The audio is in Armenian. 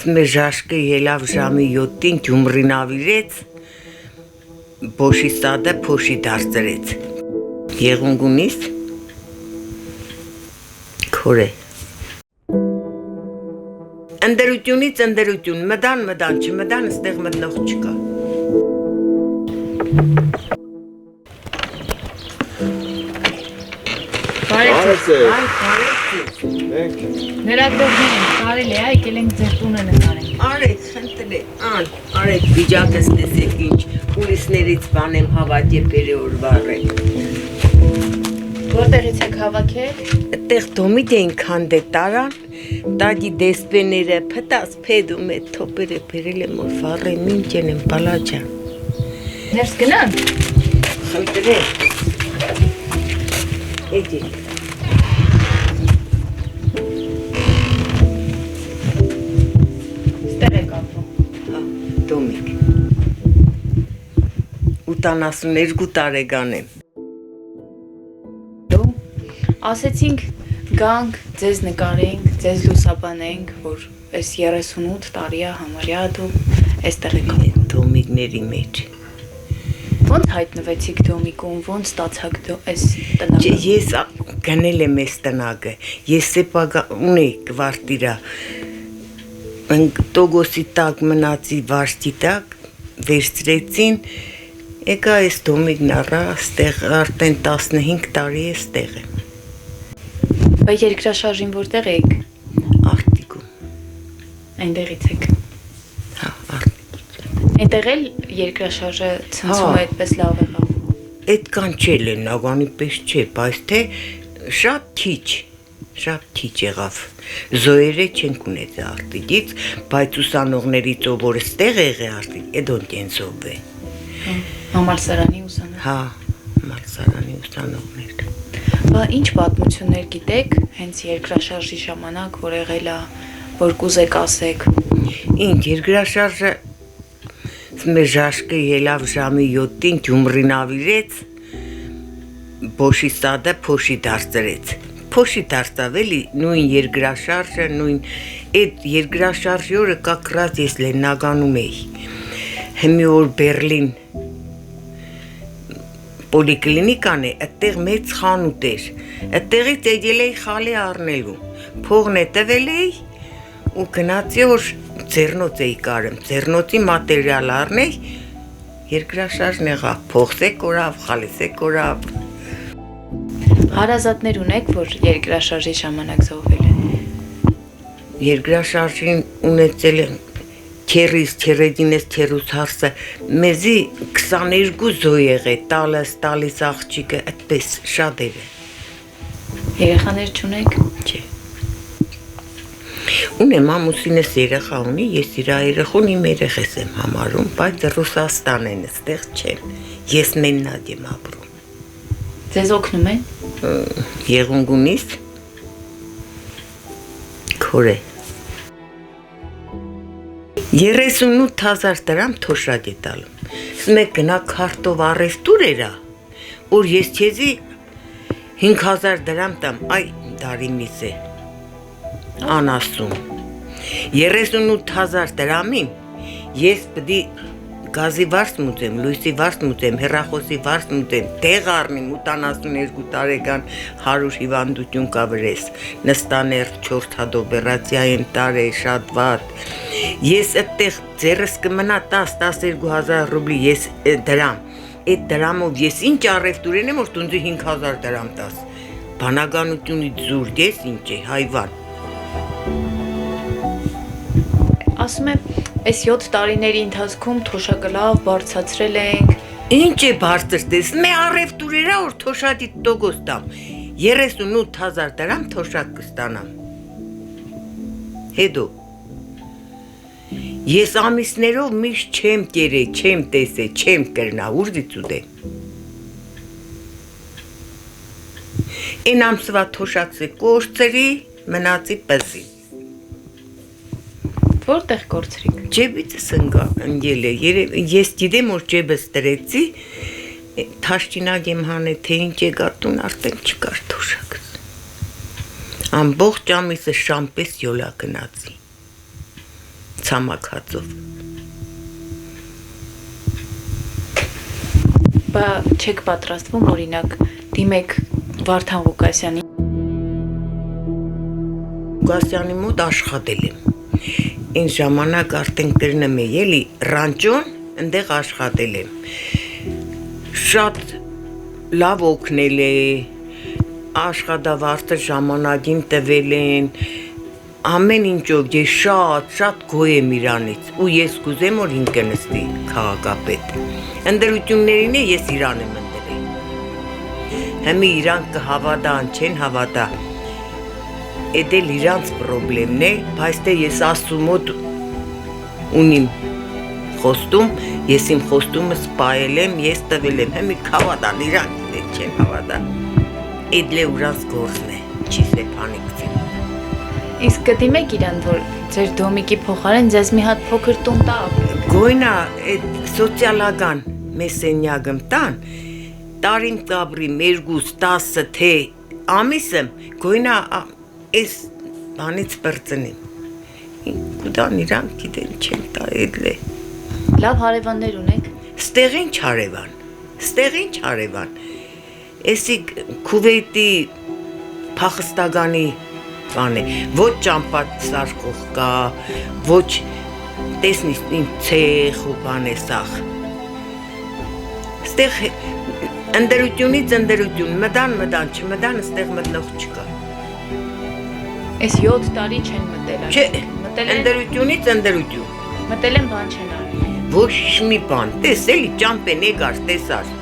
Մեր ժաշկը ելավ ժամի 7-ին Գյումրին ավիրեց, բոշի սադը փոշի դարձրեց։ Եղունգ ունիս։ Քորե։ Ընդերությունից ընդերություն, մդան, չմդան, ստեղ մտնող չկա։ Ներագրողներ ենք, կարելի է, եկել ենք ձեր տունը նկարենք։ Արեք, խնդրեք, արեք, վիճակս տեսեք ինչ, կուլիսներից բանեմ հավաք է պերեոր վառեք։ Որտեղից եք հավաքել։ Այդտեղ Դոմիտ էինք հանդե տարան, տագի դեսպեները, փտած փեդում է, թոպերը բերել եմ որ վառեմ, ինչ են բալաջան։ Ներս գնան։ Խնդրեք։ Էդիկ։ Ստեղ եք ապրում։ Դոմիկ։ 82 տարեկան եմ։ Ասեցինք գանք, ձեզ նկարենք, ձեզ լուսաբանենք, որ այս 38 տարիա համարյա դու այստեղ եք ապրում։ Դոմիկների մեջ։ Ոնց հայտնվեցիք Դոմիկում, ոնց ստացաք դու այս տնակը։ Ես գնել եմ այս տնակը, ես սեպագա ունեի կվարտիրա, տոգոսի տակ մնացի վարդի տակ, վերցրեցին, եկա այս Դոմիկն առա, ստեղ արդեն 15 տարի է ստեղ եմ։ Բայց երկրաշարժին որտեղ եք։ Արտիկում։ Այնտեղից եք։ Հա, Արտիկից։ Այնտեղ էլ երկրաշարժը ցնցում է այդպես լավ եղավ։ Այդքան չէ լենագանի պես չէ, բայց թե շատ քիչ եղավ։ Զոյերը չենք ունեցել Արտիկից, բայց ուսանողներից ով որ ստեղ եղե Արտիկ, էդոնք են զոհվել։ Համալսարանի ուսանող։ Հա, համալսարանի ուսանողներ։ Բա ինչ պատմություններ գիտեք հենց երկրաշարժի ժամանակ, որ եղել է, որ կուզեք ասեք։ Ինչ երկրաշարժը մեր ժաշկը ելավ ժամի 7-ին Գյումրին ավիրեց, բոշի սադը փոշի դարձրեց։ Փոշի դարձավ էլի նույն երկրաշարժը, նույն այդ երկրաշարժի օրը կակրած ես Լեննագանում էի։ Հիմի օր Բերլին պոլիկլինիկան է, այդտեղ մեծ խանութ էր, այդտեղից եկել էի խալի առնելու, փողն է տվել էի ու գնացի որ ձեռնոց էի կարեմ, ձեռնոցի մատերիալ առնեի, երկրաշարժն եղավ, փողս է կորավ, խալիս է կորավ։ Հարազատներ ունեք, որ երկրաշարժի ժամանակ զոհվել են։ Երկրաշարժին ունեցել եմ քերիս, քերեդինես, քերուս հարսը, մեզի 22 զոհ եղե, տալիս աղջիկը, այդպես շատ էր։ Երեխաներ չունեք։ Չէ։ Ունեմ ամուսինս երեխա ունի, ես իր երեխուն իմ երեխես եմ համարում, բայց Ռուսաստան են, այդտեղ չեն։ Ես մենակ եմ ապրում։ Ձեզ օգնում են։ Եղունգ ունիս։ Քորե։ 38,000 դրամ թոշակ է տալում։ Մեկ գնա քարտով առևտուր էրա, որ ես քեզի 5,000 դրամ տամ, այ դարիմիս է, անասում։ 38,000 դրամին ես պդի գազի վարձ մուծեմ, լույսի վարձ մուծեմ, հեռախոսի վարձ մուծեմ, տեղ առնիմ 82 տարեկան 100 հիվանդություն կա վրես, նստաներ 4 հատ օպերացիա եմ տարե, շատ վատ։ Ես այդտեղ ձեռս կմնա 10-12,000 ռուբլի, ես դրամ, այդ դրամով ես ինչ առևտուրեն եմ, որ տունձի 5,000 դրամ տաս, բանականությունից զուրկ ես ինչ է, հայվան։ Ասում եմ, այս 7 տարիների ընթացքում թոշակը լավ բարձրացրել ենք։ Ինչ է բարձրտես, մե առևտուրերա որ թոշակի տոգոս տամ, 38,000 դրամ թոշակ կստանամ։ Հետո ես ամիսներով միշտ չեմ կերե, չեմ տեսե, չեմ կրնա, ուր դե։ Այն ամսվա թոշակսը կորցրի, մնացի պզի։ Որտեղ կորցրիք։ Ջեբիցս ընկել է, ես գիտեմ որ ջեբս տրեցի, թաշկինակ եմ հանե, թե ինչ է գատուն, արդեն չկար թոշակս։ Ամբողջ ամիսը շամպես յոլա գնացի։ ցամաքածով։ Բա չեք պատրաստվում օրինակ դիմեք Վարդան Ղուկասյանի Ղուկասյանի մոտ աշխատել եմ։ Այն ժամանակ արդեն կրնում եմ էլի ռանճոն, այնտեղ աշխատել եմ։ Շատ լավ օգնել է, աշխատավարձը ժամանակին տվել են, ամեն ինչով ես շատ գոհ եմ իրանից ու ես կուզեմ որ ինքը նստի քաղաքապետ։ Ընդրություններին է ես իրան եմ ընդրել։ Հիմա իրան կհավատան, չեն հավատա։ Էդ էլ իրանց պրոբլեմն է, բայց դե ես Աստծու մոտ ունիմ խոստում, ես իմ խոստումը սպայել եմ, ես տվել եմ, հիմա հավատան իրանք չեն հավատա։ Էդ լե ուրանց գործն է, չի սեփանիքցի։ Իսկ կդիմեք իրան որ ձեր դոմիկի փոխարեն ձեզ մի հատ փոքր տուն տա ապրեք։ Գոյնա այդ սոցիալական մեսենյակը տան, տարին կաբրի մերգուս 10 թե ամիսը գոյնա այս բանից բրծնեմ։ Կուդան իրանք գիտեն չեն տա էդլե։ Լավ հարևաններ ունեք։ Ստեղին հարևան։ Էսի Քուվեյտի Փախստականի բան է, ոչ ճամփատ սարքող կա, ոչ տեսնես ինձ ցեխ ու բան է սախ։ Ստեղ ընդրություն, մտան, չմտան, ստեղ մտնող չկա։ Այս 7 տարի չեն մտել։ Չէ, մտել են ընդրություն։ Մտել են բան չեն արել։ Ոչ մի բան, տես էլի ճամփեն եկար, տեսար։